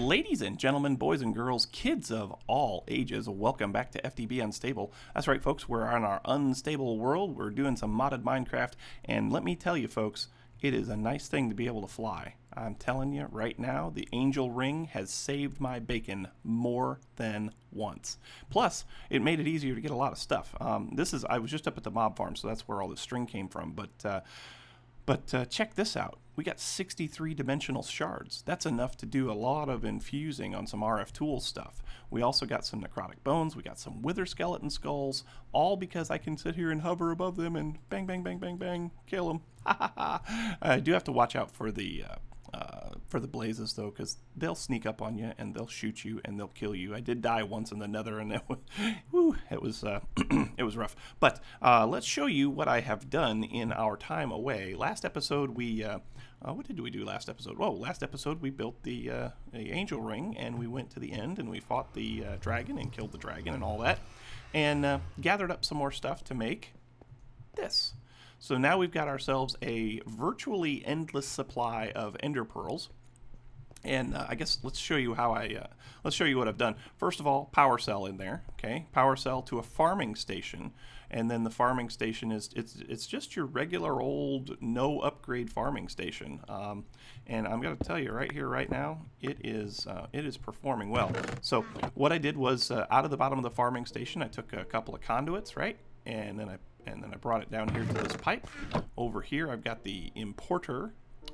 Ladies and gentlemen, boys and girls, kids of all ages, welcome back to FTB Unstable. That's right, folks, we're on our unstable world. We're doing some modded Minecraft, and let me tell you, folks, it is a nice thing to be able to fly. I'm telling you right now, the angel ring has saved my bacon more than once. Plus, it made it easier to get a lot of stuff. I was just up at the mob farm, so that's where all this string came from, but check this out. We got 63 dimensional shards. That's enough to do a lot of infusing on some RF Tools stuff. We also got some necrotic bones. We got some wither skeleton skulls, all because I can sit here and hover above them and bang, bang, bang, bang, bang, kill them. I do have to watch out for the blazes, though, because they'll sneak up on you and they'll shoot you and they'll kill you. I did die once in the nether, and it was it was rough. But let's show you what I have done in our time away. Last episode we what did we do last episode? Whoa, last episode we built the angel ring, and we went to the end and we fought the dragon and killed the dragon and all that, and gathered up some more stuff to make this. So now we've got ourselves a virtually endless supply of ender pearls, and I guess let's show you how let's show you what I've done. First of all, power cell in there, okay? Power cell to a farming station, and then the farming station is it's just your regular old no upgrade farming station, and I'm gonna tell you right here, right now, it is performing well. So what I did was out of the bottom of the farming station, I took a couple of conduits, right, and then I brought it down here to this pipe. Over here, I've got the importer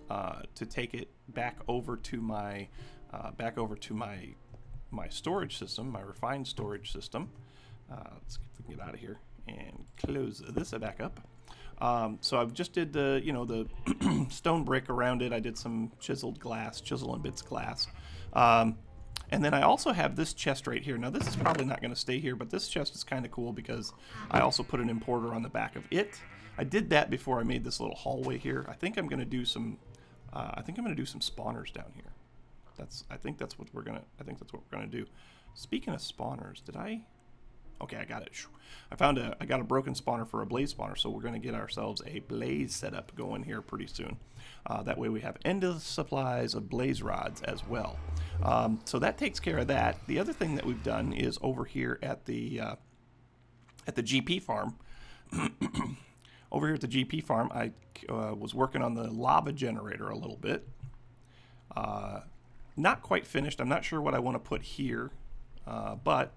to take it back over to my my storage system, my refined storage system. Let's see if we can get out of here and close this back up. So I've just did the the stone brick around it. I did some chiseled glass, chisel and bits glass. And then I also have this chest right here. Now this is probably not going to stay here, but this chest is kind of cool because I also put an importer on the back of it. I did that before I made this little hallway here. I think I'm going to do some. I think I'm going to do some spawners down here. I think that's what we're gonna do. Speaking of spawners, did I? Okay, I got it. I got a broken spawner for a blaze spawner, so we're going to get ourselves a blaze setup going here pretty soon. That way we have endless supplies of blaze rods as well. So that takes care of that. The other thing that we've done is over here at the GP farm. Over here at the GP farm, I was working on the lava generator a little bit. Not quite finished. I'm not sure what I want to put here, but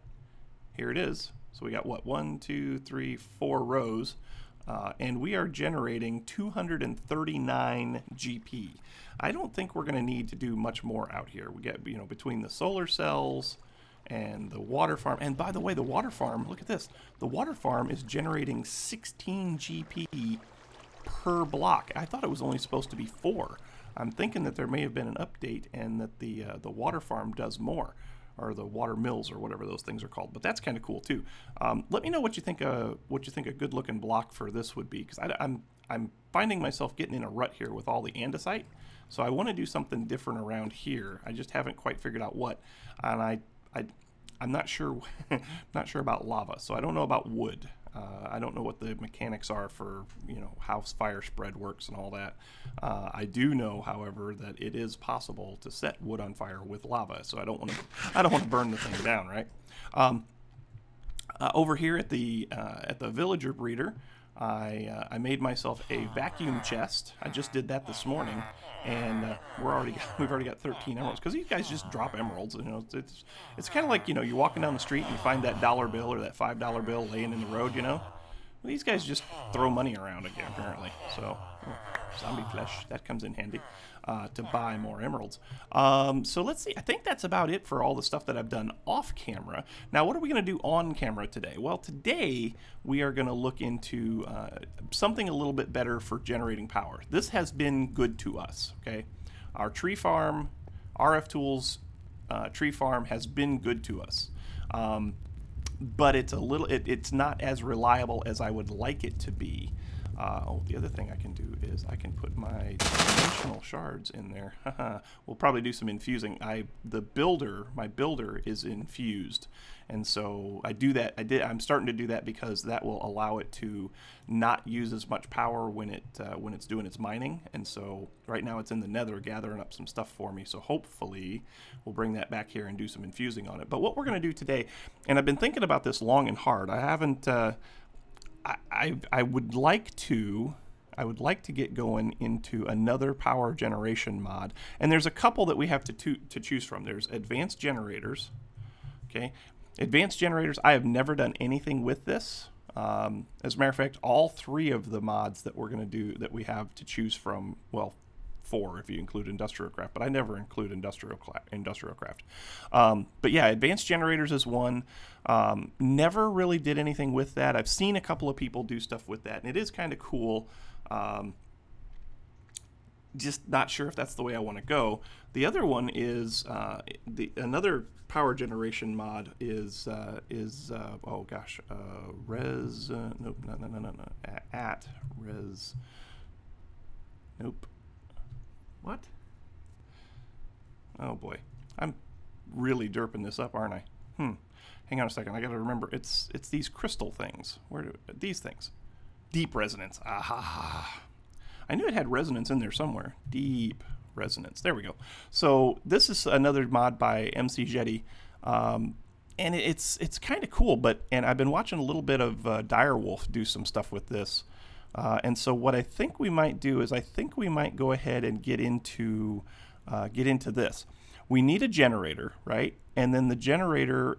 here it is. So we got what, 1, 2, 3, 4 rows, and we are generating 239 GP. I don't think we're going to need to do much more out here. We get, between the solar cells and the water farm. And by the way, the water farm, look at this. The water farm is generating 16 GP per block. I thought it was only supposed to be 4. I'm thinking that there may have been an update and that the water farm does more, or the water mills, or whatever those things are called. But that's kind of cool too. Let me know what you think a good looking block for this would be, because I'm finding myself getting in a rut here with all the andesite. So I want to do something different around here. I just haven't quite figured out what, and I'm not sure not sure about lava. So I don't know about wood. I don't know what the mechanics are for how fire spread works and all that. I do know, however, that it is possible to set wood on fire with lava. So I don't want to burn the thing down, right? Over here at the villager breeder, I made myself a vacuum chest. I just did that this morning, and we've already got 13 emeralds, because these guys just drop emeralds. It's kind of like you're walking down the street and you find that dollar bill or that $5 bill laying in the road. Well, these guys just throw money around again, apparently. So zombie flesh, that comes in handy to buy more emeralds. So let's see. I think that's about it for all the stuff that I've done off camera. Now, what are we going to do on camera today? Well, today we are going to look into something a little bit better for generating power. This has been good to us, okay? Our tree farm, RF Tools tree farm has been good to us. But it's not as reliable as I would like it to be. The other thing I can do is I can put my dimensional shards in there. We'll probably do some infusing. My builder is infused, and so I do that. I'm starting to do that because that will allow it to not use as much power when it's doing its mining. And so right now it's in the Nether gathering up some stuff for me. So hopefully we'll bring that back here and do some infusing on it. But what we're going to do today, and I've been thinking about this long and hard. I haven't. I would like to get going into another power generation mod, and there's a couple that we have to choose from. There's advanced generators. Okay, advanced generators. I have never done anything with this. As a matter of fact, all three of the mods that we're going to do that we have to choose from, well, 4 if you include industrial craft, but I never include industrial craft. But yeah, advanced generators is one. Never really did anything with that. I've seen a couple of people do stuff with that, and it is kind of cool. Just not sure if that's the way I want to go. The other one is another power generation mod is oh gosh, res nope, no at res nope. What? Oh boy, I'm really derping this up, aren't I? Hang on a second. I got to remember. It's these crystal things. Where do these things? Deep resonance. Aha! I knew it had resonance in there somewhere. Deep resonance. There we go. So this is another mod by MC Jetty, and it's kind of cool. And I've been watching a little bit of Direwolf do some stuff with this. And so what I think we might do is I think we might go ahead and get into this. We need a generator, right? And then the generator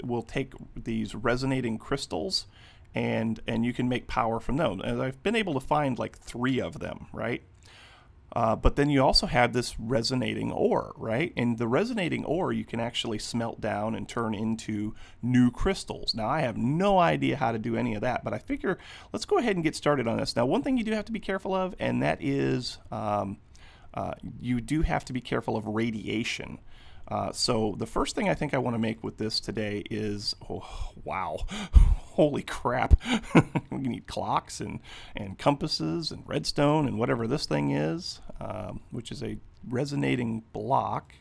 will take these resonating crystals, and you can make power from those. And I've been able to find like 3 of them, right? But then you also have this resonating ore, right? And the resonating ore you can actually smelt down and turn into new crystals. Now, I have no idea how to do any of that, but I figure let's go ahead and get started on this. Now, one thing you do have to be careful of, and that is you do have to be careful of radiation. So the first thing I think I want to make with this today is, oh, wow, holy crap. We need clocks and compasses and redstone and whatever this thing is, which is a resonating block.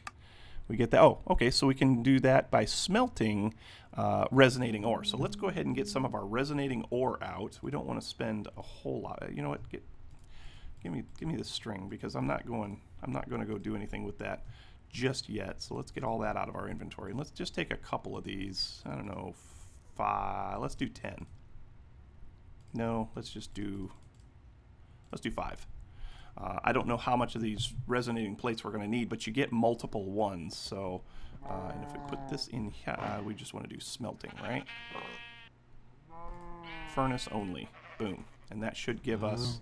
We get that. Oh, okay, so we can do that by smelting resonating ore. So let's go ahead and get some of our resonating ore out. We don't want to spend a whole lot. You know what? Give me the string, because I'm not going to go do anything with that just yet. So let's get all that out of our inventory. And let's just take a couple of these. I don't know, 5. Let's do 10. No, let's do 5. I don't know how much of these resonating plates we're going to need, but you get multiple ones. So, and if we put this in here, we just want to do smelting, right? Furnace only. Boom. And that should give us,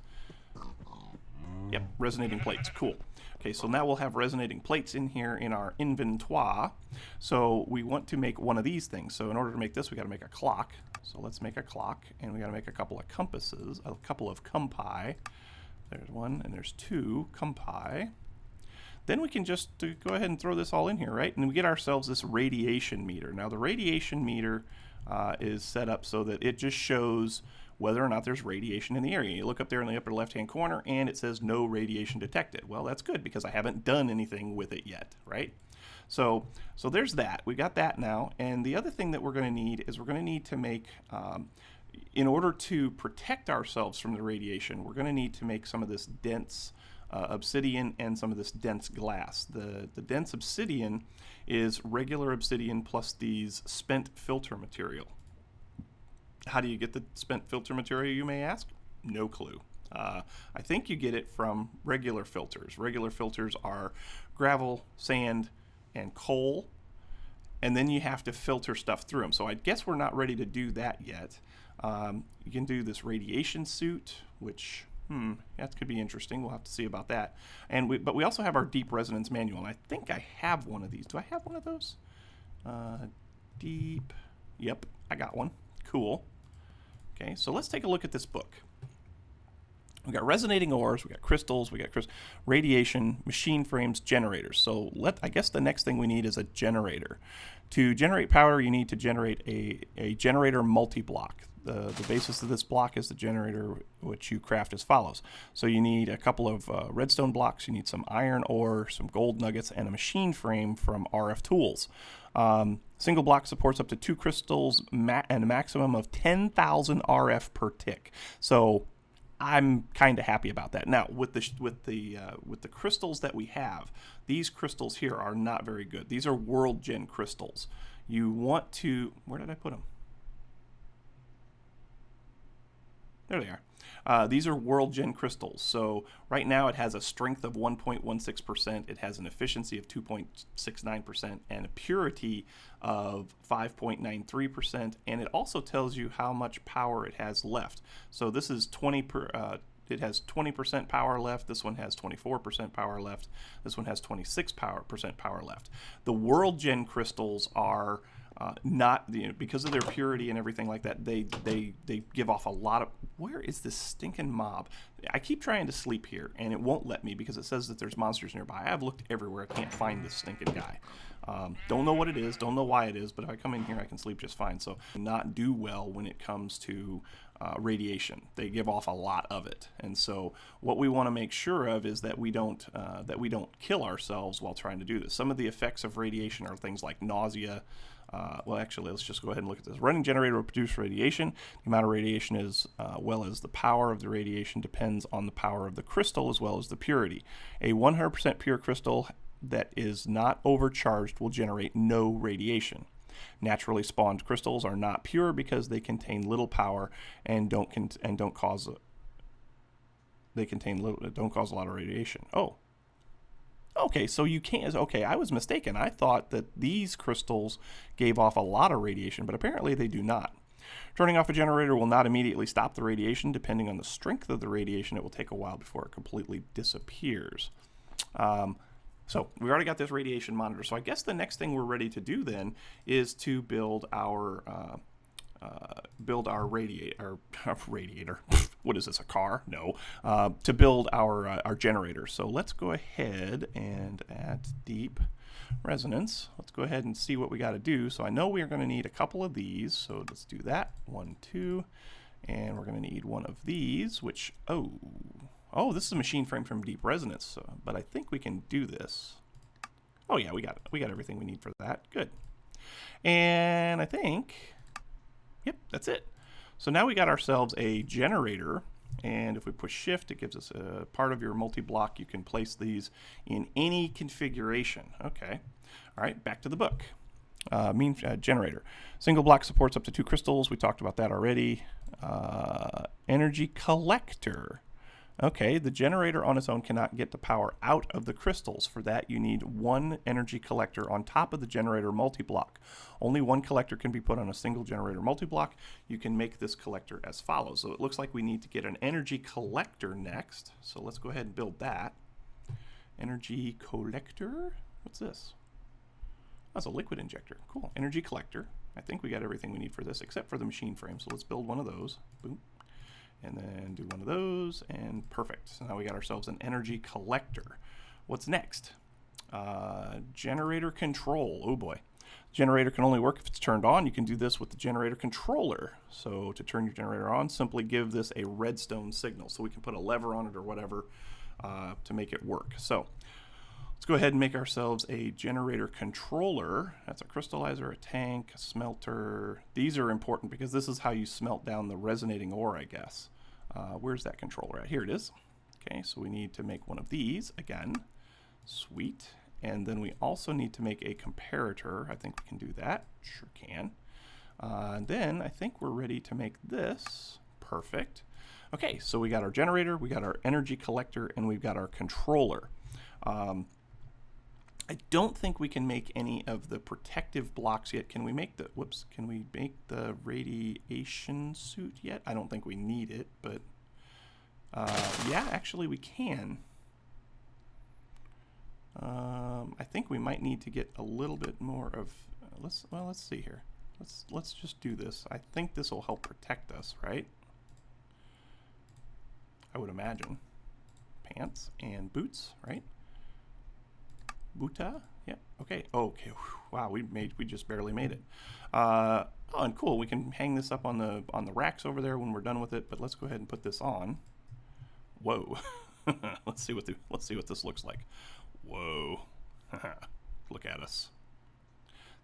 yep, resonating plates. Cool. Okay, so now we'll have resonating plates in here in our inventory. So we want to make one of these things. So in order to make this, we got to make a clock. So let's make a clock, and we got to make a couple of compasses, a couple of compi. There's 1, and there's 2 compi. Then we can just go ahead and throw this all in here, right? And we get ourselves this radiation meter. Now the radiation meter is set up so that it just shows whether or not there's radiation in the area. You look up there in the upper left-hand corner, and it says no radiation detected. Well, that's good, because I haven't done anything with it yet, right? So there's that. We got that now. And the other thing that we're going to need is we're going to need to make, in order to protect ourselves from the radiation, we're going to need to make some of this dense obsidian and some of this dense glass. The dense obsidian is regular obsidian plus these spent filter material. How do you get the spent filter material, you may ask? No clue. I think you get it from regular filters. Regular filters are gravel, sand, and coal, and then you have to filter stuff through them. So I guess we're not ready to do that yet. You can do this radiation suit, which that could be interesting. We'll have to see about that. But we also have our deep resonance manual, and I think I have one of these. Do I have one of those? Deep. Yep, I got one. Cool. Okay, so let's take a look at this book. We got resonating ores, we got crystals, we got radiation, machine frames, generators. So I guess the next thing we need is a generator. To generate power, you need to generate a generator multi-block. the basis of this block is the generator, which you craft as follows. So you need a couple of redstone blocks, you need some iron ore, some gold nuggets, and a machine frame from RF Tools. Single block supports up to 2 crystals and a maximum of 10,000 RF per tick. So I'm kind of happy about that. Now, with the crystals that we have, these crystals here are not very good. These are world gen crystals. You want to, where did I put them? There they are. These are world gen crystals. So right now it has a strength of 1.16%. It has an efficiency of 2.69% and a purity of 5.93%. And it also tells you how much power it has left. So this is it has 20% power left. This one has 24% power left. This one has 26% power left. The world gen crystals are not, because of their purity and everything like that, they give off a lot of, where is this stinking mob? I keep trying to sleep here and it won't let me because it says that there's monsters nearby. I've looked everywhere. I can't find this stinking guy. Don't know what it is, don't know why it is, but if I come in here I can sleep just fine. So not do well when it comes to radiation. They give off a lot of it, and so what we want to make sure of is that we don't kill ourselves while trying to do this. Some of the effects of radiation are things like nausea. Well, actually, let's just go ahead and look at this. Running generator will produce radiation. The amount of radiation as well as the power of the radiation depends on the power of the crystal as well as the purity. A 100% pure crystal that is not overcharged will generate no radiation. Naturally spawned crystals are not pure because they contain little power and don't cause a lot of radiation. Oh. Okay, so you can't. Okay, I was mistaken. I thought that these crystals gave off a lot of radiation, but apparently they do not. Turning off a generator will not immediately stop the radiation. Depending on the strength of the radiation, it will take a while before it completely disappears. So we already got this radiation monitor. So I guess the next thing we're ready to do then is to build our radiator. What is this, a car? No. To build our generator. So let's go ahead and at DeepResonance, let's go ahead and see what we got to do. So I know we are going to need a couple of these. So let's do that. 1, 2, and we're going to need one of these, which, oh, this is a machine frame from DeepResonance. So, but I think we can do this. Oh yeah, we got everything we need for that. Good. And I think, yep, that's it. So now we got ourselves a generator, and if we push shift, it gives us a part of your multi-block. You can place these in any configuration. Okay. All right, back to the book. Generator. Single block supports up to 2 crystals. We talked about that already. Energy collector. Okay, the generator on its own cannot get the power out of the crystals. For that, you need 1 energy collector on top of the generator multi-block. Only 1 collector can be put on a single generator multi-block. You can make this collector as follows. So it looks like we need to get an energy collector next. So let's go ahead and build that. Energy collector? What's this? That's a liquid injector. Cool. Energy collector. I think we got everything we need for this except for the machine frame. So let's build one of those. Boom. And then do one of those, and perfect. So now we got ourselves an energy collector. What's next? Generator control. Oh boy. Generator can only work if it's turned on. You can do this with the generator controller. So to turn your generator on, simply give this a redstone signal. So we can put a lever on it or whatever to make it work. So let's go ahead and make ourselves a generator controller. That's a crystallizer, a tank, a smelter. These are important because this is how you smelt down the resonating ore, I guess. Where's that controller at? Here it is. Okay, so we need to make one of these again. Sweet. And then we also need to make a comparator. I think we can do that. Sure can. And then I think we're ready to make this. Perfect. Okay, so we got our generator, we got our energy collector, and we've got our controller. I don't think we can make any of the protective blocks yet. Can we make the, can we make the radiation suit yet? I don't think we need it, but yeah, actually we can. I think we might need to get a little bit more of, let's see here. Let's just do this. I think this will help protect us, right? I would imagine. Pants and boots, right? Buta? Yeah. Okay. Okay. Wow. We just barely made it. Oh, and cool, we can hang this up on the racks over there when we're done with it. But let's go ahead and put this on. Whoa. let's see what this looks like. Whoa. Look at us.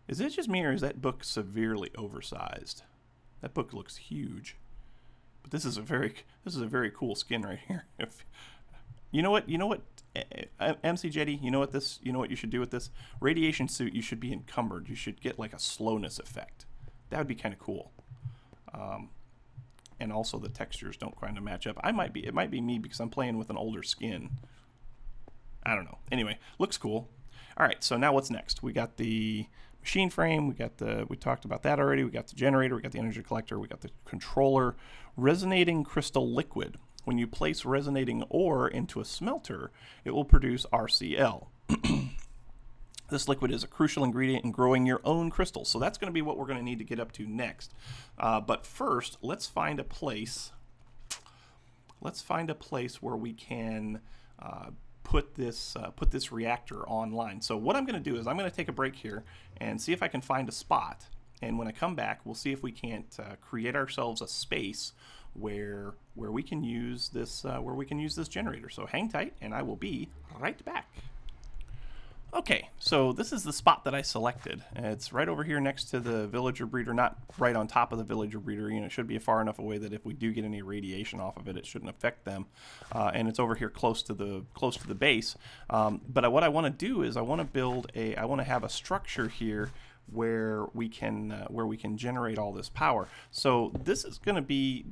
Is it just me, or is that book severely oversized? That book looks huge. But this is a very cool skin right here. You know what, MC Jetty, you know what you should do with this? Radiation suit, you should be encumbered. You should get like a slowness effect. That would be kind of cool. And also the textures don't kind of match up. It might be me because I'm playing with an older skin. I don't know. Anyway, looks cool. All right, so now what's next? We got the machine frame, we talked about that already. We got the generator, we got the energy collector, we got the controller. Resonating crystal liquid. When you place resonating ore into a smelter, it will produce RCl. This liquid is a crucial ingredient in growing your own crystals. So that's going to be what we're going to need to get up to next. But first, let's find a place where we can put this reactor online. So what I'm going to do is I'm going to take a break here and see if I can find a spot. And when I come back, we'll see if we can't create ourselves a space where we can use this generator. So hang tight, and I will be right back. Okay, so this is the spot that I selected. It's right over here next to the villager breeder, not right on top of the villager breeder. You know, it should be far enough away that if we do get any radiation off of it, it shouldn't affect them. And it's over here close to the base. But what I want to do is I want to have a structure here where we can generate all this power. So this is going to be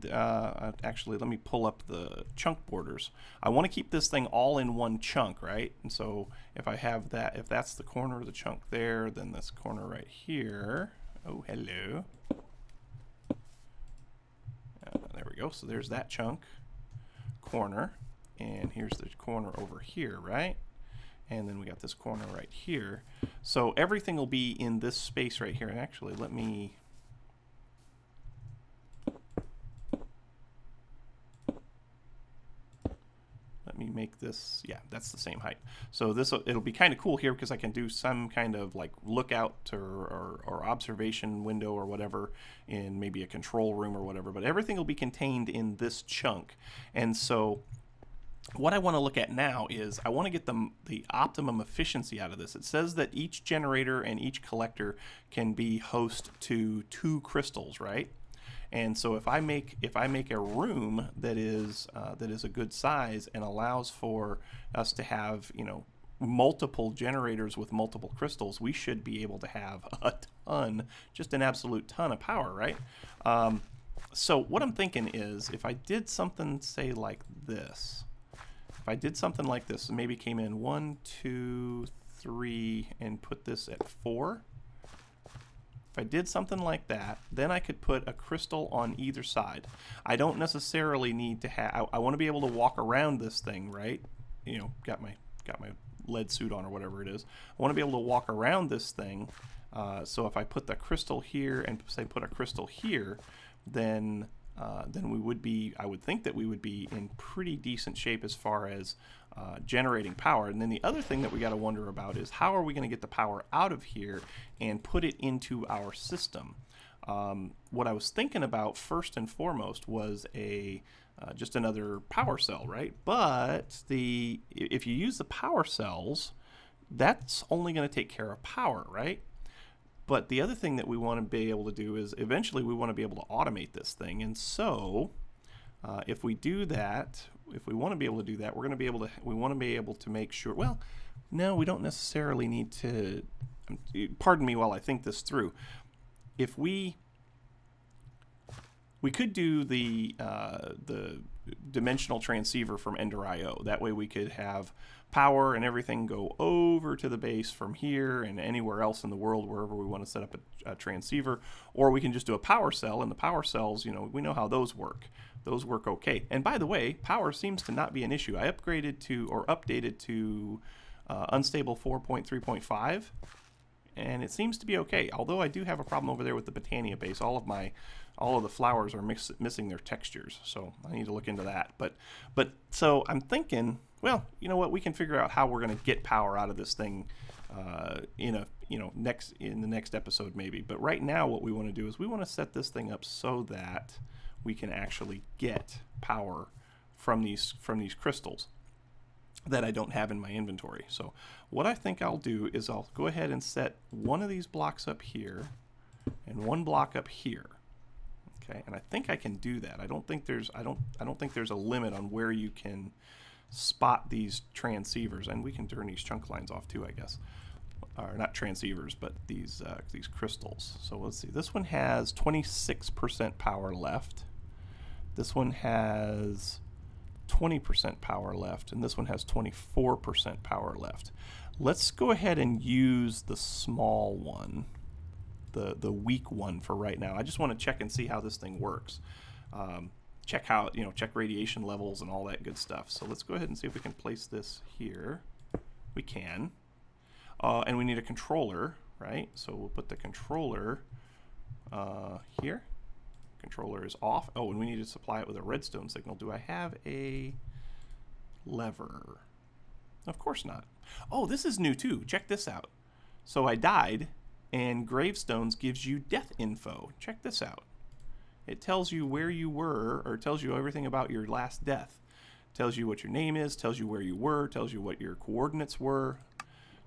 actually, let me pull up the chunk borders. I want to keep this thing all in one chunk, right? And so if I have that, if that's the corner of the chunk there, then this corner right here. Oh, hello. There we go. So there's that chunk corner, and here's the corner over here, right? And then we got this corner right here. So everything will be in this space right here. And actually, let me make this, yeah, that's the same height. So it'll be kind of cool here because I can do some kind of like lookout or observation window or whatever in maybe a control room or whatever. But everything will be contained in this chunk. And so what I want to look at now is I want to get the optimum efficiency out of this. It says that each generator and each collector can be host to 2 crystals, right? And so if I make a room that is a good size and allows for us to have, you know, multiple generators with multiple crystals, we should be able to have a ton, just an absolute ton of power, right? So what I'm thinking is if I did something, say, like this. If I did something like this, maybe came in 1, 2, 3, and put this at 4. If I did something like that, then I could put a crystal on either side. I don't necessarily need to have, I want to be able to walk around this thing, right? You know, got my lead suit on or whatever it is. I want to be able to walk around this thing. So if I put the crystal here and say put a crystal here, then we would be, I would think that we would be in pretty decent shape as far as generating power. And then the other thing that we got to wonder about is how are we going to get the power out of here and put it into our system? What I was thinking about first and foremost was just another power cell, right? But if you use the power cells, that's only going to take care of power, right? But the other thing that we want to be able to do is eventually we want to be able to automate this thing. And so if we do that, if we want to be able to do that, we want to be able to make sure, well, no, we don't necessarily need to, pardon me while I think this through. If we could do the dimensional transceiver from Ender IO. That way we could have power and everything go over to the base from here and anywhere else in the world wherever we want to set up a transceiver. Or we can just do a power cell, and the power cells, you know, we know how those work. Those work okay. And by the way, power seems to not be an issue. I updated to Unstable 4.3.5. and it seems to be okay. Although I do have a problem over there with the Botania base. All of the flowers are missing their textures, so I need to look into that. But so I'm thinking, well, you know what? We can figure out how we're going to get power out of this thing in a in the next episode maybe. But right now what we want to do is we want to set this thing up so that we can actually get power from these crystals that I don't have in my inventory. So what I think I'll do is I'll go ahead and set one of these blocks up here and one block up here. Okay, and I think I can do that. I don't think there's a limit on where you can spot these transceivers, and we can turn these chunk lines off too, I guess. Or not transceivers, but these crystals. So let's see. This one has 26% power left. This one has 20% power left, and this one has 24% power left. Let's go ahead and use the small one, the weak one for right now. I just want to check and see how this thing works. Check how, check radiation levels and all that good stuff. So let's go ahead and see if we can place this here. We can. And we need a controller, right? So we'll put the controller here. Controller is off. Oh, and we need to supply it with a redstone signal. Do I have a lever? Of course not. Oh, this is new too. Check this out. So I died, and gravestones gives you death info. Check this out. It tells you where you were, or tells you everything about your last death. Tells you what your name is, tells you where you were, tells you what your coordinates were,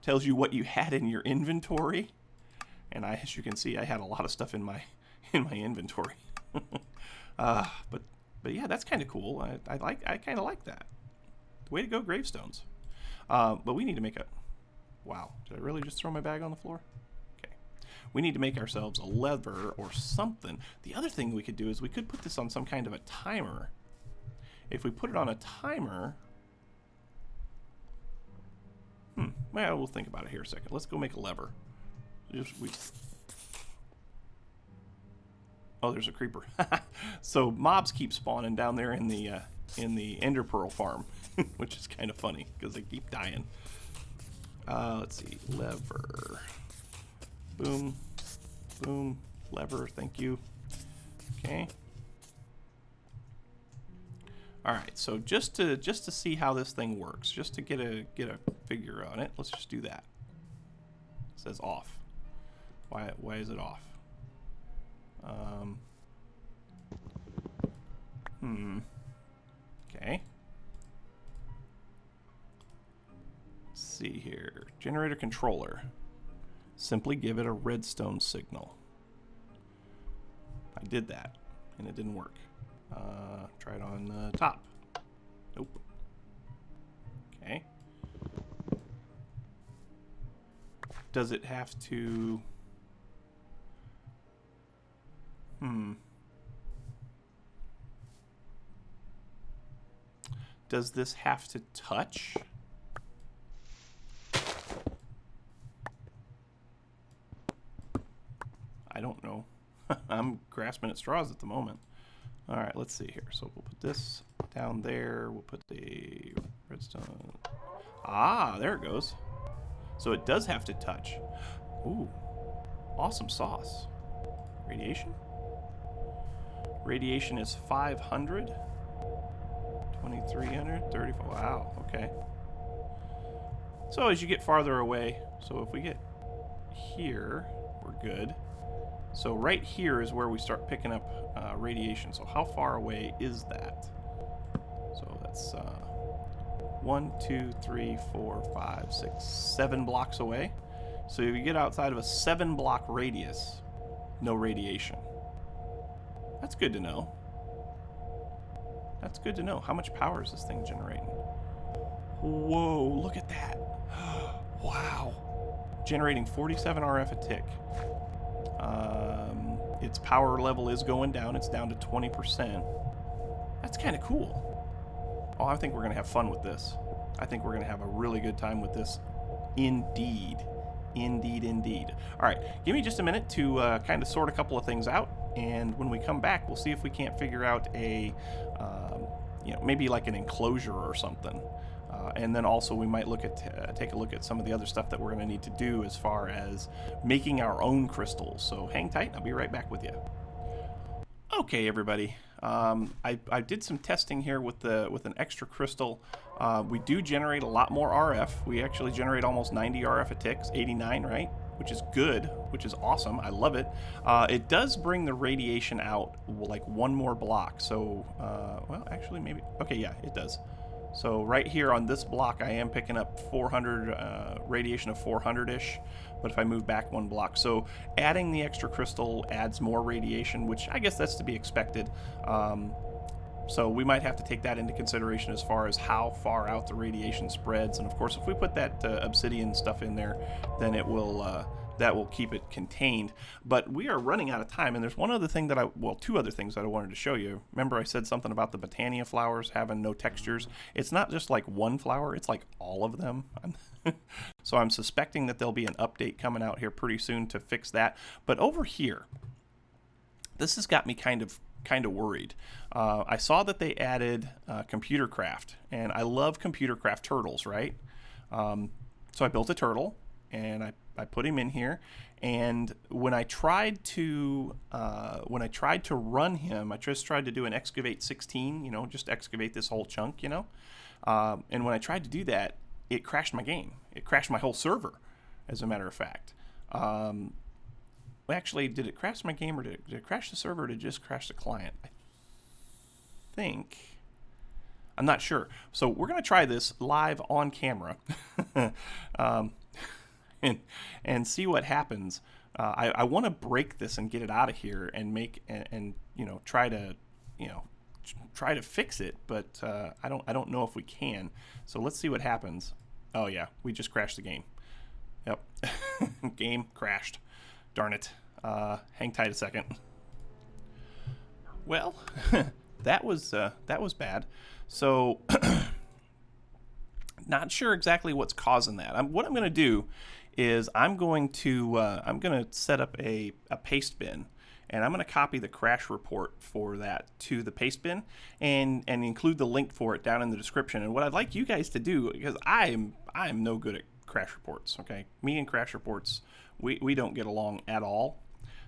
tells you what you had in your inventory. And as you can see, I had a lot of stuff in my inventory. But yeah, that's kind of cool. I kind of like that. Way to go, gravestones. But we need to make a... Wow, did I really just throw my bag on the floor? Okay. We need to make ourselves a lever or something. The other thing we could do is we could put this on some kind of a timer. If we put it on a timer... Well, we'll think about it here a second. Let's go make a lever. Oh, there's a creeper. So mobs keep spawning down there in the Ender Pearl farm, which is kind of funny because they keep dying. Let's see, lever. Boom, boom, lever. Thank you. Okay. All right. So just to see how this thing works, just to get a figure on it, let's just do that. It says off. Why is it off? Okay. Let's see here. Generator controller. Simply give it a redstone signal. I did that, and it didn't work. Try it on the top. Nope. Okay. Does it have to... Does this have to touch? I don't know. I'm grasping at straws at the moment. All right, let's see here. So we'll put this down there. We'll put the redstone. Ah, there it goes. So it does have to touch. Ooh, awesome sauce. Radiation? Radiation is 500. 2300, 34. Wow, okay. So as you get farther away, so if we get here, we're good. So right here is where we start picking up radiation. So how far away is that? So that's 1, 2, 3, 4, 5, 6, 7 blocks away. So if you get outside of a 7-block radius, no radiation. That's good to know. That's good to know. How much power is this thing generating? Whoa, look at that. Wow. Generating 47 RF a tick. Its power level is going down. It's down to 20%. That's kind of cool. Oh, I think we're going to have fun with this. I think we're going to have a really good time with this. Indeed. Indeed, indeed. All right, give me just a minute to kind of sort a couple of things out. And when we come back, we'll see if we can't figure out a, maybe like an enclosure or something. And then also we might look at take a look at some of the other stuff that we're going to need to do as far as making our own crystals. So hang tight. I'll be right back with you. Okay, everybody. I did some testing here with an extra crystal. We do generate a lot more RF. We actually generate almost 90 RF a tick, 89, right? Which is good, which is awesome. I love it. It does bring the radiation out like one more block. So, well, actually, maybe. Okay, yeah, it does. So right here on this block, I am picking up 400 radiation of 400-ish. But if I move back one block, so adding the extra crystal adds more radiation, which I guess that's to be expected. So we might have to take that into consideration as far as how far out the radiation spreads. And of course, if we put that obsidian stuff in there, then it will that will keep it contained. But we are running out of time, and there's one other thing that well, two other things that I wanted to show you. Remember I said something about the Botania flowers having no textures? It's not just like one flower, it's like all of them. So I'm suspecting that there'll be an update coming out here pretty soon to fix that. But over here, this has got me kind of worried. I saw that they added computer craft, and I love computer craft turtles, right? So I built a turtle, and I put him in here, and when I tried to run him, I just tried to do an excavate 16, you know, just excavate this whole chunk, you know, and when I tried to do that, it crashed my game. It crashed my whole server, as a matter of fact. Actually, did it crash my game, or did it crash the server, or did it just crash the client? I think. I'm not sure. So we're going to try this live on camera and see what happens. I want to break this and get it out of here and make and you know, try to fix it, but I don't know if we can. So let's see what happens. Oh yeah, we just crashed the game. Yep. Game crashed. Darn it. Hang tight a second. Well, that was bad. So, not sure exactly what's causing that. What I'm going to do is I'm going to set up a paste bin, and I'm going to copy the crash report for that to the paste bin and include the link for it down in the description. And what I'd like you guys to do, because I am no good at crash reports, okay? Me and crash reports, we don't get along at all.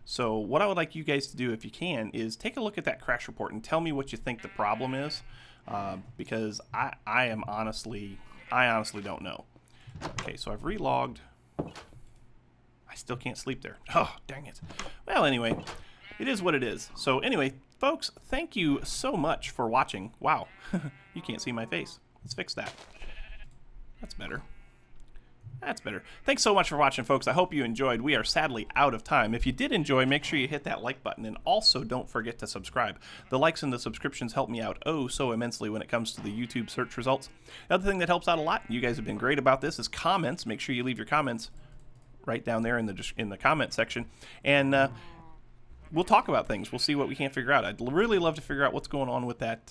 So what I would like you guys to do, if you can, is take a look at that crash report and tell me what you think the problem is, because I honestly don't know. Okay, so I've relogged. I still can't sleep there. Oh, dang it. Well, anyway, it is what it is. So anyway, folks, thank you so much for watching. Wow, you can't see my face. Let's fix that. That's better. That's better. Thanks so much for watching, folks. I hope you enjoyed. We are sadly out of time. If you did enjoy, make sure you hit that like button, and also don't forget to subscribe. The likes and the subscriptions help me out oh so immensely when it comes to the YouTube search results. The other thing that helps out a lot, you guys have been great about this, is comments. Make sure you leave your comments right down there in the comment section, and we'll talk about things. We'll see what we can't figure out. I'd really love to figure out what's going on with that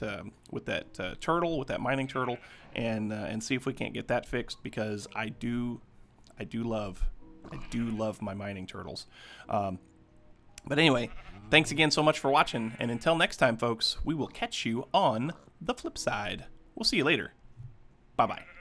turtle, with that mining turtle, and see if we can't get that fixed, because I do love my mining turtles. But anyway, thanks again so much for watching, and until next time, folks, we will catch you on the flip side. We'll see you later. Bye-bye.